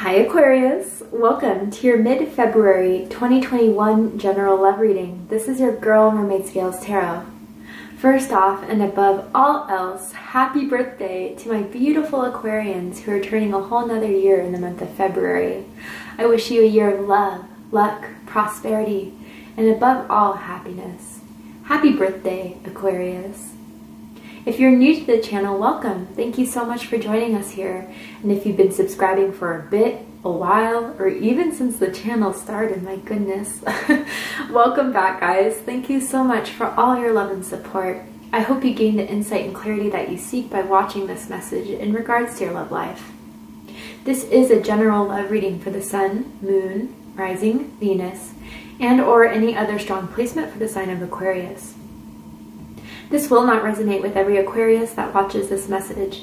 Hi Aquarius, welcome to your mid-February 2021 general love reading. This is your girl Mermaid Scales Tarot. First off and above all else, happy birthday to my beautiful Aquarians who are turning a whole nother year in the month of February. I wish you a year of love, luck, prosperity, and above all happiness. Happy birthday, Aquarius. If you're new to the channel, welcome. Thank you so much for joining us here. And if you've been subscribing for a while, or even since the channel started, my goodness, welcome back, guys. Thank you so much for all your love and support. I hope you gained the insight and clarity that you seek by watching this message in regards to your love life. This is a general love reading for the Sun, Moon, Rising, Venus, and or any other strong placement for the sign of Aquarius. This will not resonate with every Aquarius that watches this message.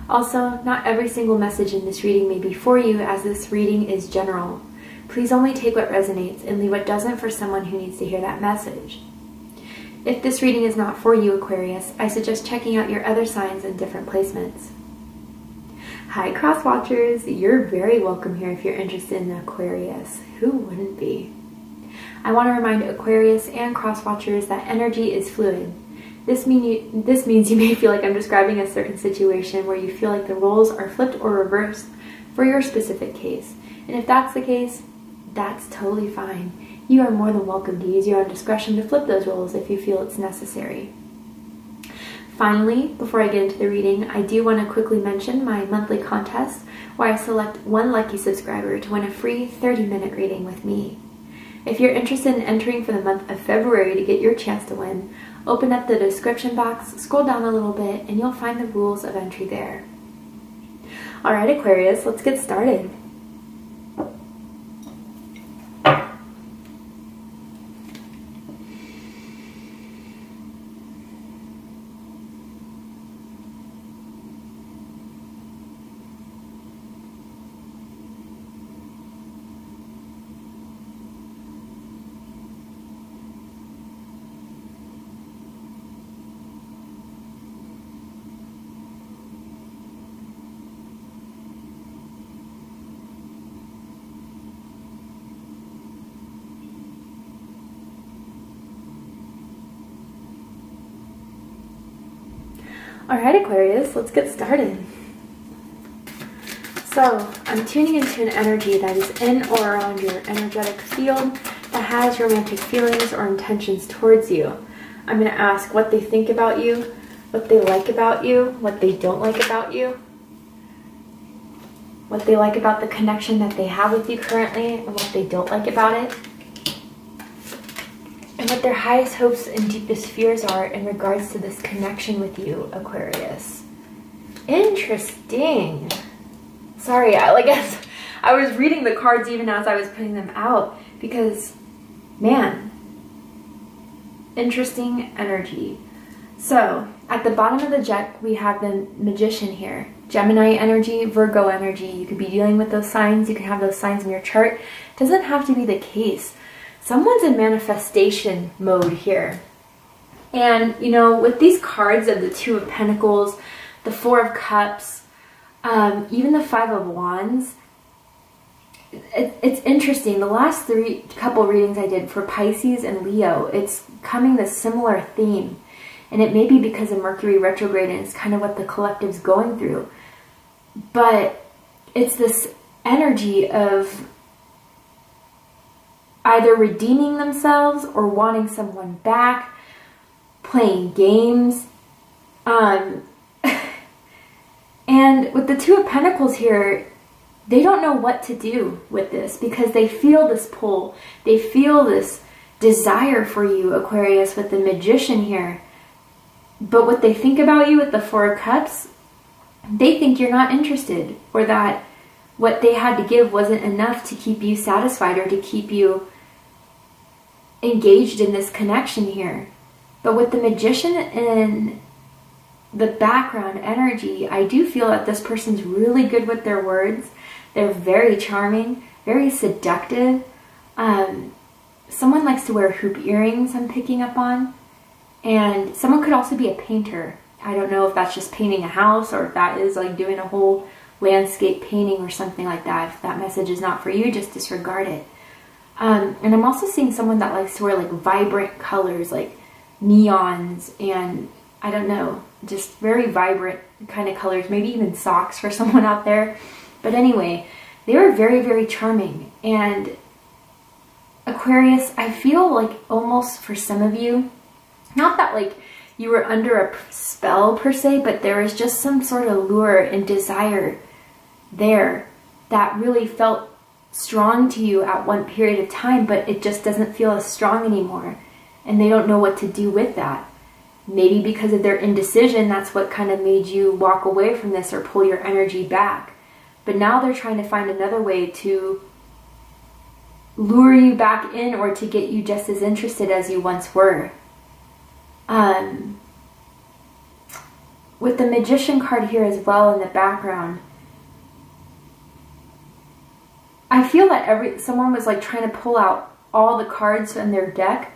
Also, not every single message in this reading may be for you, as this reading is general. Please only take what resonates and leave what doesn't for someone who needs to hear that message. If this reading is not for you, Aquarius, I suggest checking out your other signs and different placements. Hi cross watchers, you're very welcome here if you're interested in Aquarius. Who wouldn't be? I want to remind Aquarius and cross watchers that energy is fluid. This means you may feel like I'm describing a certain situation where you feel like the roles are flipped or reversed for your specific case. And if that's the case, that's totally fine. You are more than welcome to use your own discretion to flip those roles if you feel it's necessary. Finally, before I get into the reading, I do want to quickly mention my monthly contest where I select one lucky subscriber to win a free 30-minute reading with me. If you're interested in entering for the month of February to get your chance to win, open up the description box, scroll down a little bit, and you'll find the rules of entry there. Alright Aquarius, let's get started. Alright Aquarius, let's get started. So, I'm tuning into an energy that is in or around your energetic field that has romantic feelings or intentions towards you. I'm going to ask what they think about you, what they like about you, what they don't like about you, what they like about the connection that they have with you currently, and what they don't like about it, and what their highest hopes and deepest fears are in regards to this connection with you, Aquarius. Interesting. Sorry, I was reading the cards even as I was putting them out because, man, interesting energy. So, at the bottom of the deck, we have the Magician here. Gemini energy, Virgo energy. You could be dealing with those signs. You can have those signs in your chart. It doesn't have to be the case. Someone's in manifestation mode here. And, you know, with these cards of the Two of Pentacles, the Four of Cups, even the Five of Wands, it's interesting. The last couple readings I did for Pisces and Leo, it's coming this similar theme. And it may be because of Mercury retrograde and it's kind of what the collective's going through. But it's this energy of either redeeming themselves or wanting someone back, playing games. And with the Two of Pentacles here, they don't know what to do with this because they feel this pull. They feel this desire for you, Aquarius, with the Magician here. But what they think about you with the Four of Cups, they think you're not interested, or that what they had to give wasn't enough to keep you satisfied or to keep you engaged in this connection here. But with the Magician and the background energy, I do feel that this person's really good with their words. They're very charming, very seductive. Someone likes to wear hoop earrings, I'm picking up on. And someone could also be a painter. I don't know if that's just painting a house or if that is like doing a whole landscape painting or something like that. If that message is not for you, just disregard it. And I'm also seeing someone that likes to wear like vibrant colors, like neons and I don't know, just very vibrant kind of colors, maybe even socks for someone out there. But anyway, they were very, very charming. And Aquarius, I feel like almost for some of you, not that like you were under a spell per se, but there was just some sort of lure and desire there that really felt strong to you at one period of time, but it just doesn't feel as strong anymore. And they don't know what to do with that. Maybe because of their indecision, that's what kind of made you walk away from this or pull your energy back. But now they're trying to find another way to lure you back in or to get you just as interested as you once were. With the Magician card here as well in the background, I feel that someone was like trying to pull out all the cards in their deck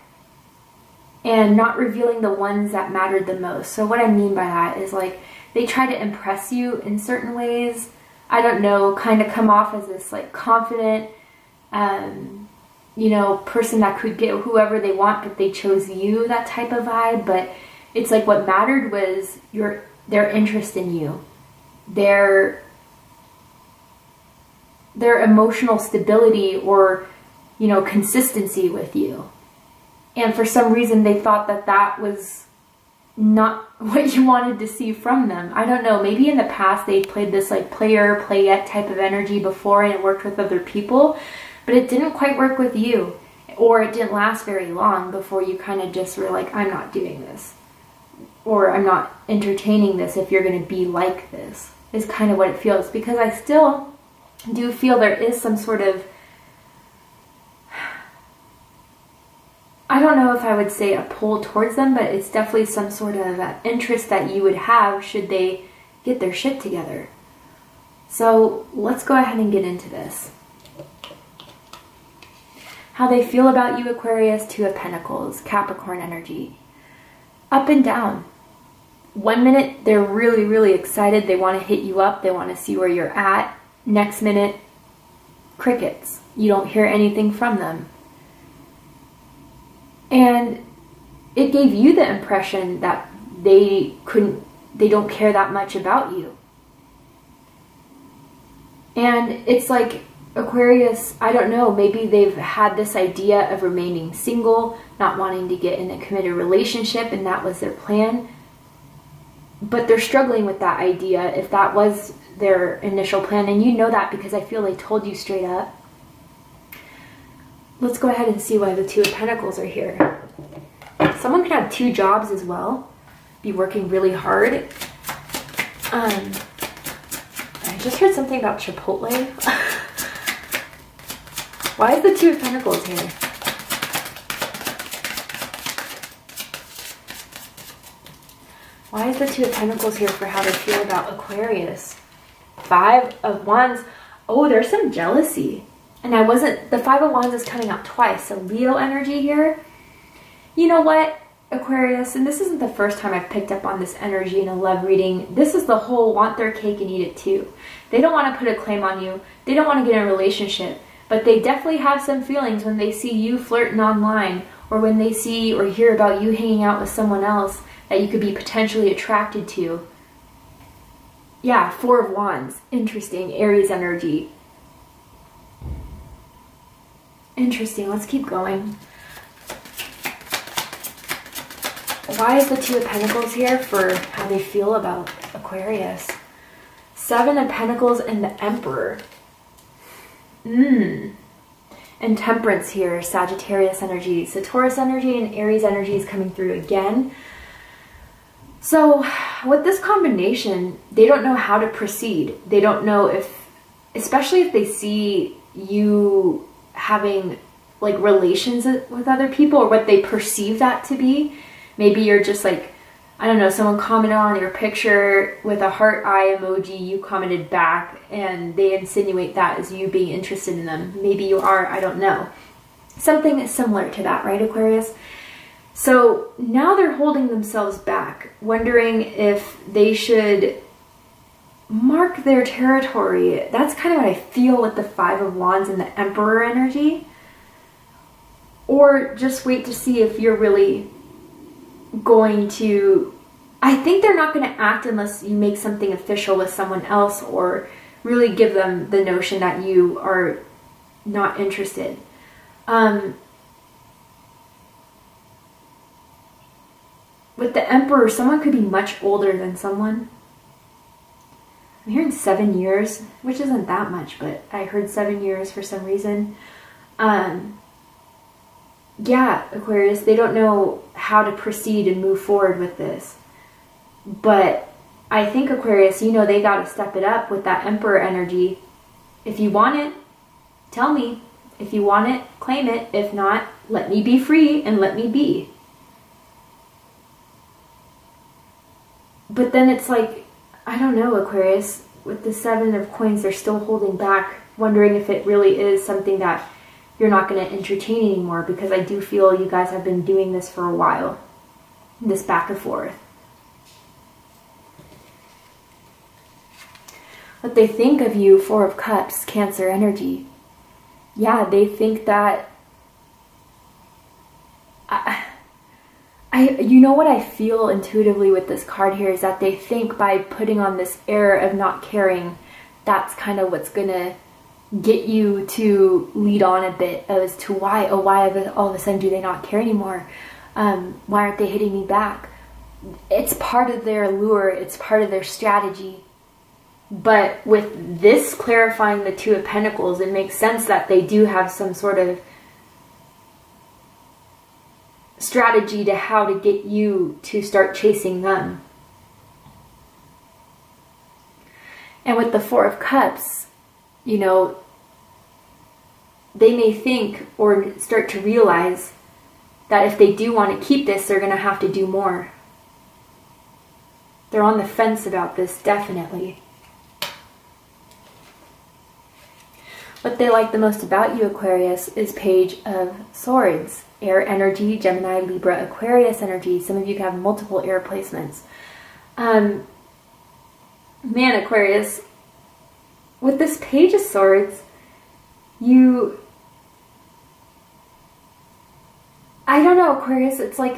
and not revealing the ones that mattered the most. So what I mean by that is like they try to impress you in certain ways. I don't know, kind of come off as this like confident, you know, person that could get whoever they want, but they chose you, that type of vibe. But it's like what mattered was their interest in you, their emotional stability or, you know, consistency with you. And for some reason they thought that that was not what you wanted to see from them. I don't know, maybe in the past they played this like player, playette type of energy before and it worked with other people, but it didn't quite work with you, or it didn't last very long before you kind of just were like, I'm not doing this, or I'm not entertaining this if you're going to be like this, is kind of what it feels. Because I still do feel there is some sort of, I don't know if I would say a pull towards them, but it's definitely some sort of interest that you would have should they get their shit together. So let's go ahead and get into this. How they feel about you, Aquarius. Two of Pentacles, Capricorn energy. Up and down. 1 minute, they're really, really excited. They want to hit you up. They want to see where you're at. Next minute, crickets. You don't hear anything from them. And it gave you the impression that they don't care that much about you. And it's like, Aquarius, I don't know, maybe they've had this idea of remaining single, not wanting to get in a committed relationship, and that was their plan. But they're struggling with that idea if that was their initial plan, and you know that because I feel they told you straight up. Let's go ahead and see why the Two of Pentacles are here. Someone could have two jobs as well, be working really hard. I just heard something about Chipotle. Why is the Two of Pentacles here? Why is the Two of Pentacles here for how they feel about Aquarius? Five of Wands. Oh, there's some jealousy. And the Five of Wands is coming out twice. So Leo energy here. You know what, Aquarius, and this isn't the first time I've picked up on this energy in a love reading. This is the whole want their cake and eat it too. They don't want to put a claim on you. They don't want to get in a relationship. But they definitely have some feelings when they see you flirting online, or when they see or hear about you hanging out with someone else that you could be potentially attracted to. Yeah, Four of Wands. Interesting. Aries energy. Interesting. Let's keep going. Why is the Two of Pentacles here for how they feel about Aquarius? Seven of Pentacles and the Emperor. And Temperance here, Sagittarius energy. So Taurus energy and Aries energy is coming through again. So with this combination, they don't know how to proceed. They don't know if, especially if they see you having like relations with other people, or what they perceive that to be. Maybe you're just like, I don't know, someone commented on your picture with a heart eye emoji, you commented back, and they insinuate that as you being interested in them. Maybe you are, I don't know. Something similar to that, right, Aquarius? So now they're holding themselves back, wondering if they should mark their territory. That's kind of what I feel with the Five of Wands and the Emperor energy. Or just wait to see if you're really going to... I think they're not going to act unless you make something official with someone else or really give them the notion that you are not interested. With the Emperor, someone could be much older than someone. I'm hearing 7 years, which isn't that much, but I heard 7 years for some reason. Yeah, Aquarius, they don't know how to proceed and move forward with this. But I think, Aquarius, you know they got to step it up with that Emperor energy. If you want it, tell me. If you want it, claim it. If not, let me be free and let me be. But then it's like, I don't know, Aquarius, with the Seven of Coins, they're still holding back, wondering if it really is something that you're not going to entertain anymore, because I do feel you guys have been doing this for a while, this back and forth. What they think of you, Four of Cups, Cancer energy. Yeah, they think that... you know what I feel intuitively with this card here is that they think by putting on this air of not caring, that's kind of what's going to get you to lead on a bit as to why all of a sudden do they not care anymore? Why aren't they hitting me back? It's part of their lure. It's part of their strategy. But with this clarifying the Two of Pentacles, it makes sense that they do have some sort of strategy to how to get you to start chasing them. And with the Four of Cups, you know, they may think or start to realize that if they do want to keep this, they're going to have to do more. They're on the fence about this, definitely. What they like the most about you, Aquarius, is Page of Swords. Air energy, Gemini, Libra, Aquarius energy. Some of you have multiple air placements. Man, Aquarius, with this Page of Swords, I don't know, Aquarius, it's like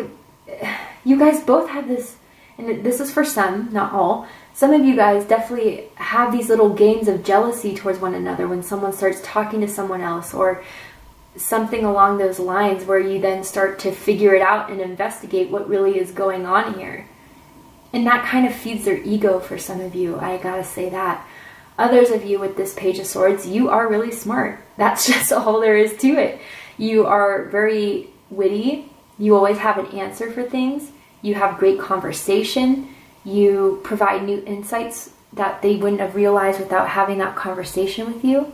you guys both have this, and this is for some, not all. Some of you guys definitely have these little games of jealousy towards one another when someone starts talking to someone else or something along those lines, where you then start to figure it out and investigate what really is going on here. And that kind of feeds their ego for some of you, I gotta say that. Others of you with this Page of Swords, you are really smart. That's just all there is to it. You are very witty. You always have an answer for things. You have great conversation. You provide new insights that they wouldn't have realized without having that conversation with you.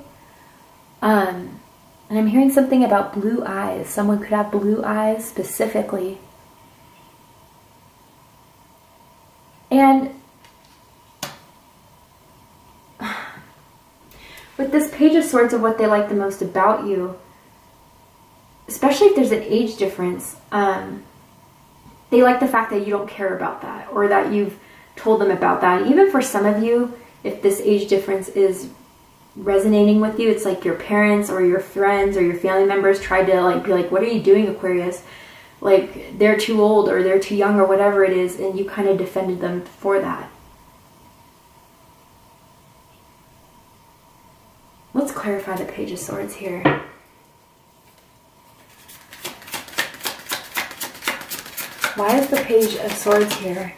And I'm hearing something about blue eyes. Someone could have blue eyes specifically. And with this Page of Swords of what they like the most about you, especially if there's an age difference, they like the fact that you don't care about that, or that you've told them about that. Even for some of you, if this age difference is resonating with you, it's like your parents or your friends or your family members tried to be like, what are you doing, Aquarius? Like, they're too old or they're too young or whatever it is, and you kind of defended them for that. Let's clarify the Page of Swords here. Why is the Page of Swords here?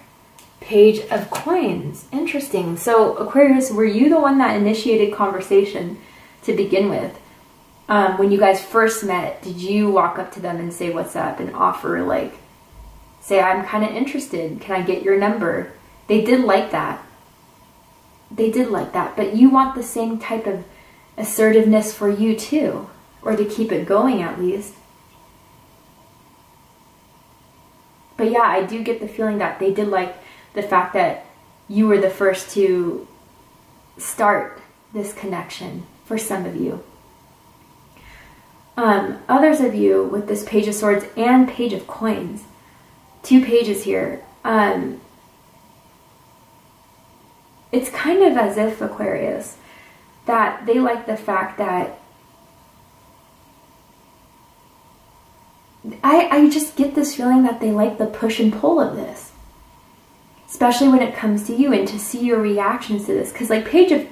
Page of Coins. Interesting. So, Aquarius, were you the one that initiated conversation to begin with? When you guys first met, did you walk up to them and say, what's up, and offer, like, say, I'm kind of interested. Can I get your number? They did like that. They did like that. But you want the same type of assertiveness for you, too. Or to keep it going, at least. But yeah, I do get the feeling that they did like the fact that you were the first to start this connection for some of you. Others of you with this Page of Swords and Page of Coins, two pages here. It it's kind of as if, Aquarius, that they like the fact that I just get this feeling that they like the push and pull of this, especially when it comes to you, and to see your reactions to this. Because like Page of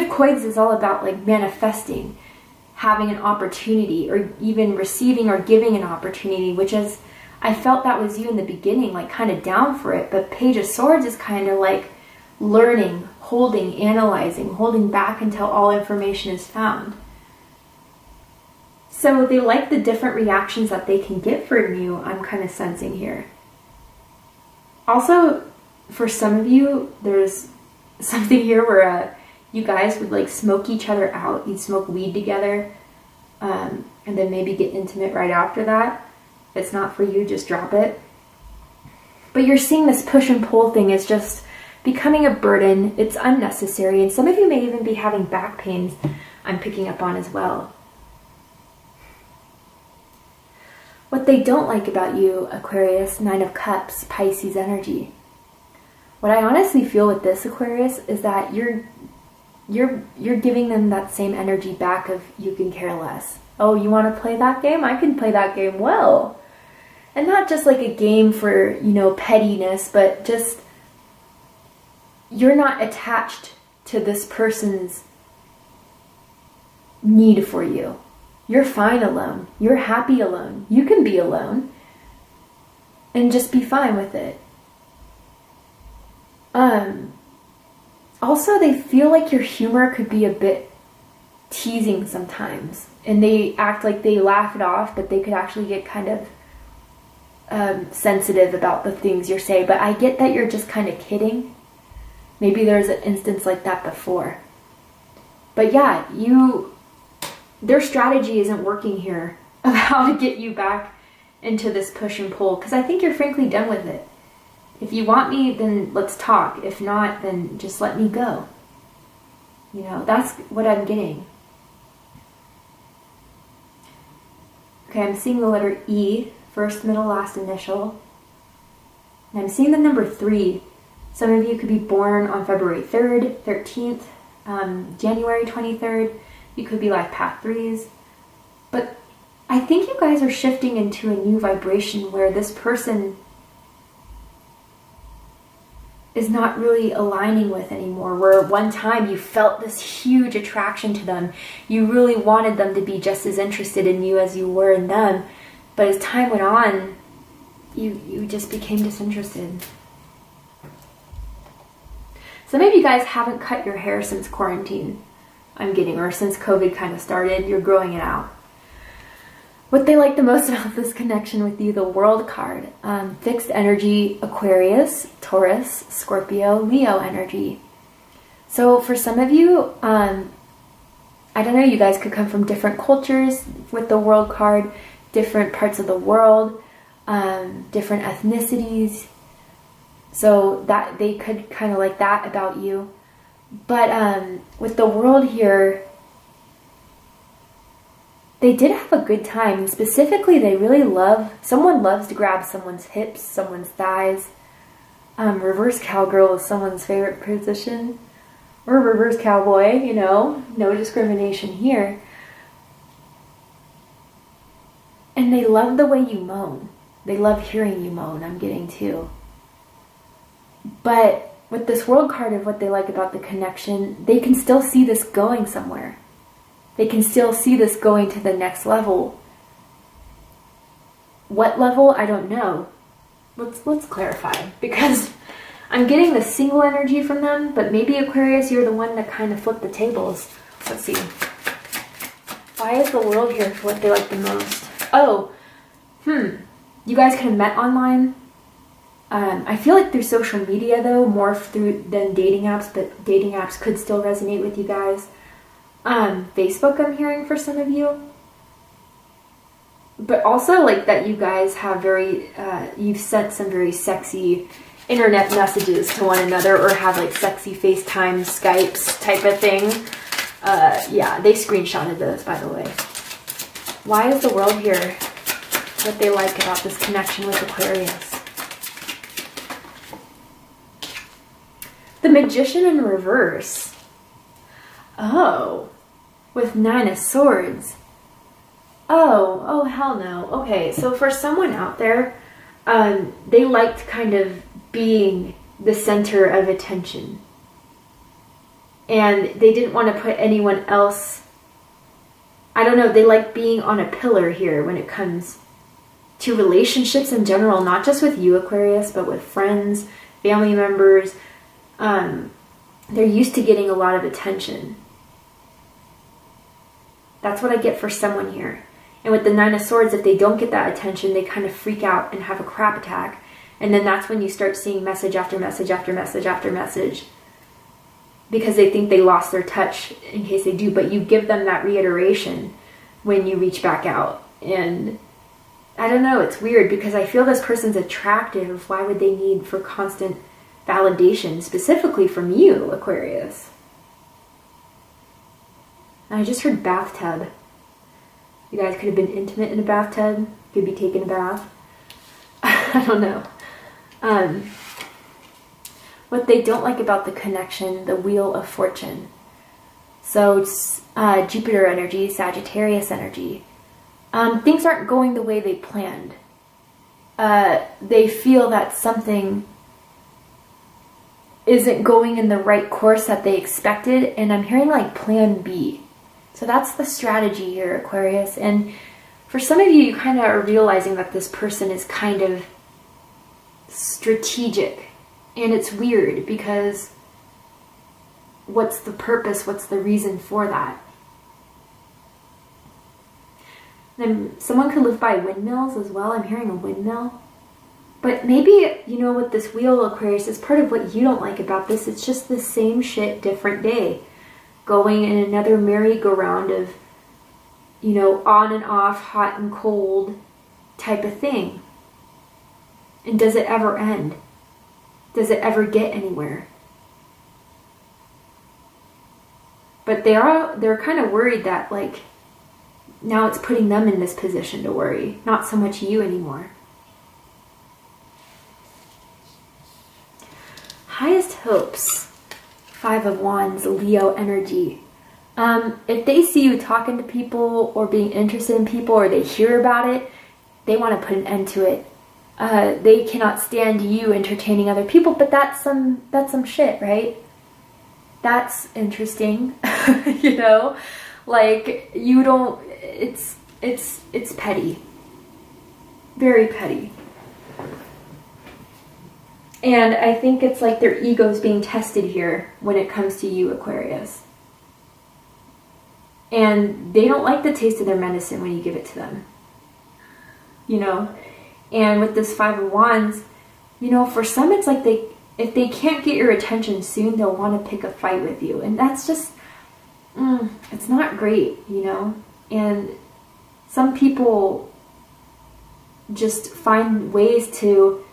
Coins is all about like manifesting, having an opportunity, or even receiving or giving an opportunity, which is, I felt that was you in the beginning, like kind of down for it. But Page of Swords is kind of like learning, holding, analyzing, holding back until all information is found. So they like the different reactions that they can get from you, I'm kind of sensing here. Also, for some of you, there's something here where you guys would like smoke each other out. You'd smoke weed together, and then maybe get intimate right after that. If it's not for you, just drop it. But you're seeing this push and pull thing is just becoming a burden. It's unnecessary, and some of you may even be having back pains, I'm picking up on as well. What they don't like about you, Aquarius, Nine of Cups, Pisces energy. What I honestly feel with this, Aquarius, is that you're giving them that same energy back of you can care less. Oh, you want to play that game? I can play that game well. And not just like a game for, you know, pettiness, but just you're not attached to this person's need for you. You're fine alone. You're happy alone. You can be alone and just be fine with it. Also, they feel like your humor could be a bit teasing sometimes, and they act like they laugh it off, but they could actually get kind of sensitive about the things you're saying. But I get that you're just kind of kidding. Maybe there's an instance like that before. But yeah, their strategy isn't working here of how to get you back into this push and pull, because I think you're frankly done with it. If you want me, then let's talk. If not, then just let me go. You know, that's what I'm getting. Okay, I'm seeing the letter E, first, middle, last initial. And I'm seeing the number 3. Some of you could be born on February 3rd, 13th, January 23rd. You could be life path 3s. But I think you guys are shifting into a new vibration where this person is not really aligning with anymore. Where one time you felt this huge attraction to them. You really wanted them to be just as interested in you as you were in them. But as time went on, you just became disinterested. Some of you guys haven't cut your hair since quarantine, I'm getting, or since COVID kind of started. You're growing it out. What they like the most about this connection with you, the World card. Fixed energy, Aquarius, Taurus, Scorpio, Leo energy. So for some of you, I don't know, you guys could come from different cultures with the World card, different parts of the world, different ethnicities. So that they could kind of like that about you. But with the World here, they did have a good time. Specifically, they really someone loves to grab someone's hips, someone's thighs. Reverse cowgirl is someone's favorite position. Or reverse cowboy, you know, no discrimination here. And they love the way you moan. They love hearing you moan, I'm getting too. But with this World card of what they like about the connection, they can still see this going somewhere. They can still see this going to the next level. What level? I don't know. Let's clarify, because I'm getting the single energy from them, but maybe Aquarius, you're the one that kind of flipped the tables. Let's see. Why is the World here for what they like the most? Oh, you guys could have met online. I feel like through social media though, more than dating apps, but dating apps could still resonate with you guys. Facebook I'm hearing for some of you. But also like that you guys have you've sent some very sexy internet messages to one another, or have like sexy FaceTime, Skypes type of thing. Yeah, they screenshotted those, by the way. Why is the World here? What they like about this connection with Aquarius. The Magician in reverse. Oh, with 9 of Swords. Oh, hell no. Okay, so for someone out there, they liked kind of being the center of attention. And they didn't want to put anyone else, I don't know, they like being on a pillar here when it comes to relationships in general, not just with you, Aquarius, but with friends, family members. They're used to getting a lot of attention. That's what I get for someone here. And with the 9 of Swords, if they don't get that attention, they kind of freak out and have a crap attack. And then that's when you start seeing message after message after message after message. Because they think they lost their touch in case they do. But you give them that reiteration when you reach back out. And I don't know, it's weird because I feel this person's attractive. Why would they need for constant validation, specifically from you, Aquarius? And I just heard bathtub. You guys could have been intimate in a bathtub. Could be taking a bath. I don't know. What they don't like about the connection, the Wheel of Fortune. So Jupiter energy, Sagittarius energy. Things aren't going the way they planned. They feel that something isn't going in the right course that they expected, and I'm hearing like plan B. So that's the strategy here, Aquarius. And for some of you, you kind of are realizing that this person is kind of strategic. And it's weird because what's the purpose? What's the reason for that? Then someone could live by windmills as well. I'm hearing a windmill. But maybe, you know, with this wheel, Aquarius, is part of what you don't like about this. It's just the same shit, different day. Going in another merry-go-round of, you know, on and off, hot and cold type of thing. And does it ever end? Does it ever get anywhere? But they're kind of worried that, like, now it's putting them in this position to worry, not so much you anymore. Highest hopes. 5 of Wands, Leo energy. If they see you talking to people or being interested in people or they hear about it, they want to put an end to it. They cannot stand you entertaining other people, but that's some shit, right? That's interesting. You know, like you don't, it's petty. Very petty. And I think it's like their ego's being tested here when it comes to you, Aquarius. And they don't like the taste of their medicine when you give it to them. You know? And with this 5 of Wands, you know, for some it's like if they can't get your attention soon, they'll want to pick a fight with you. And that's just, it's not great, you know? And some people just find ways to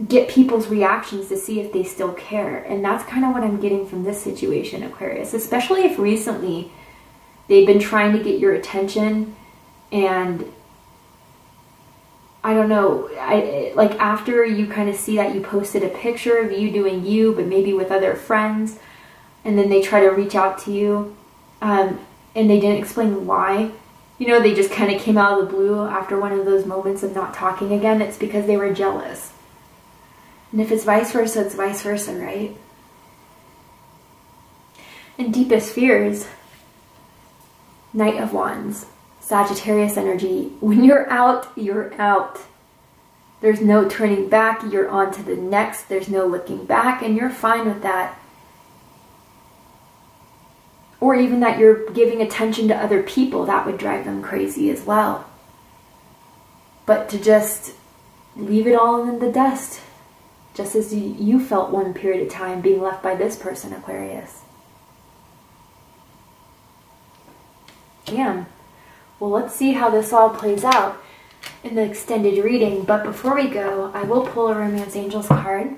get people's reactions to see if they still care. And that's kind of what I'm getting from this situation, Aquarius. Especially if recently they've been trying to get your attention and I don't know, like after you kind of see that you posted a picture of you doing you, but maybe with other friends, and then they try to reach out to you, and they didn't explain why. You know, they just kind of came out of the blue after one of those moments of not talking again. It's because they were jealous. And if it's vice versa, it's vice versa, right? And deepest fears, Knight of Wands. Sagittarius energy. When you're out, you're out. There's no turning back. You're on to the next. There's no looking back, and you're fine with that. Or even that you're giving attention to other people, that would drive them crazy as well. But to just leave it all in the dust, just as you felt one period of time being left by this person, Aquarius. Damn. Well, let's see how this all plays out in the extended reading. But before we go, I will pull a Romance Angels card. I'm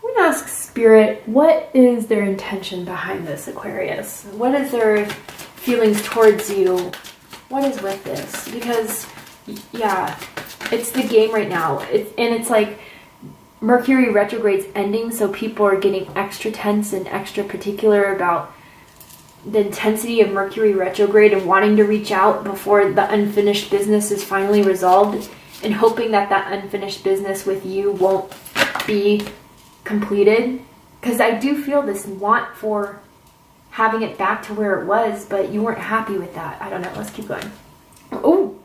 going to ask Spirit, what is their intention behind this, Aquarius? What is their feelings towards you? What is with this? Because, yeah, it's the game right now. And it's like, Mercury retrograde's ending, so people are getting extra tense and extra particular about the intensity of Mercury retrograde and wanting to reach out before the unfinished business is finally resolved, and hoping that that unfinished business with you won't be completed. Because I do feel this want for having it back to where it was, but you weren't happy with that. I don't know. Let's keep going. Oh,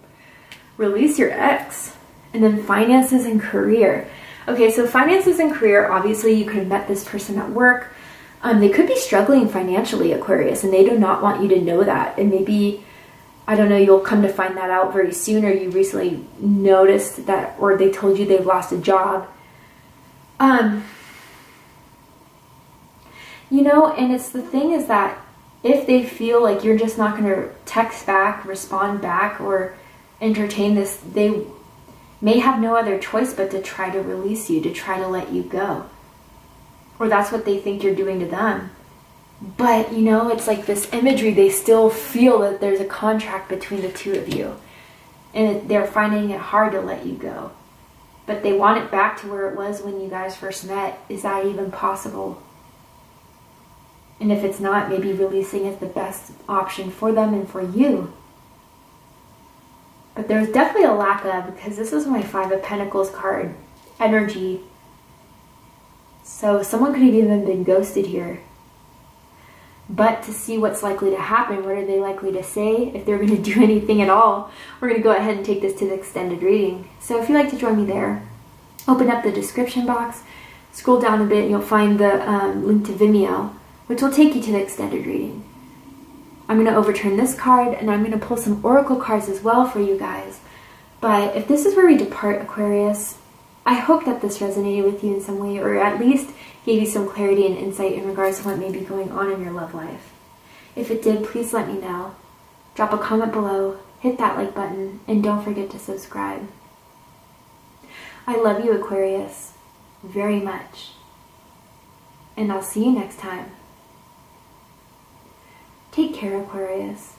release your ex. And then finances and career. Okay, so finances and career, obviously you could have met this person at work. They could be struggling financially, Aquarius, and they do not want you to know that. And maybe, I don't know, you'll come to find that out very soon, or you recently noticed that, or they told you they've lost a job. You know, and it's the thing is that if they feel like you're just not going to text back, respond back, or entertain this, they may have no other choice but to try to release you, to try to let you go. Or that's what they think you're doing to them. But, you know, it's like this imagery, they still feel that there's a contract between the two of you. And they're finding it hard to let you go. But they want it back to where it was when you guys first met. Is that even possible? And if it's not, maybe releasing is the best option for them and for you. But there's definitely a lack of, because this is my Five of Pentacles card, energy. So someone could have even been ghosted here. But to see what's likely to happen, what are they likely to say, if they're going to do anything at all, we're going to go ahead and take this to the extended reading. So if you'd like to join me there, open up the description box, scroll down a bit, and you'll find the link to Vimeo, which will take you to the extended reading. I'm going to overturn this card, and I'm going to pull some oracle cards as well for you guys. But if this is where we depart, Aquarius, I hope that this resonated with you in some way, or at least gave you some clarity and insight in regards to what may be going on in your love life. If it did, please let me know. Drop a comment below, hit that like button, and don't forget to subscribe. I love you, Aquarius, very much. And I'll see you next time. Take care, Aquarius.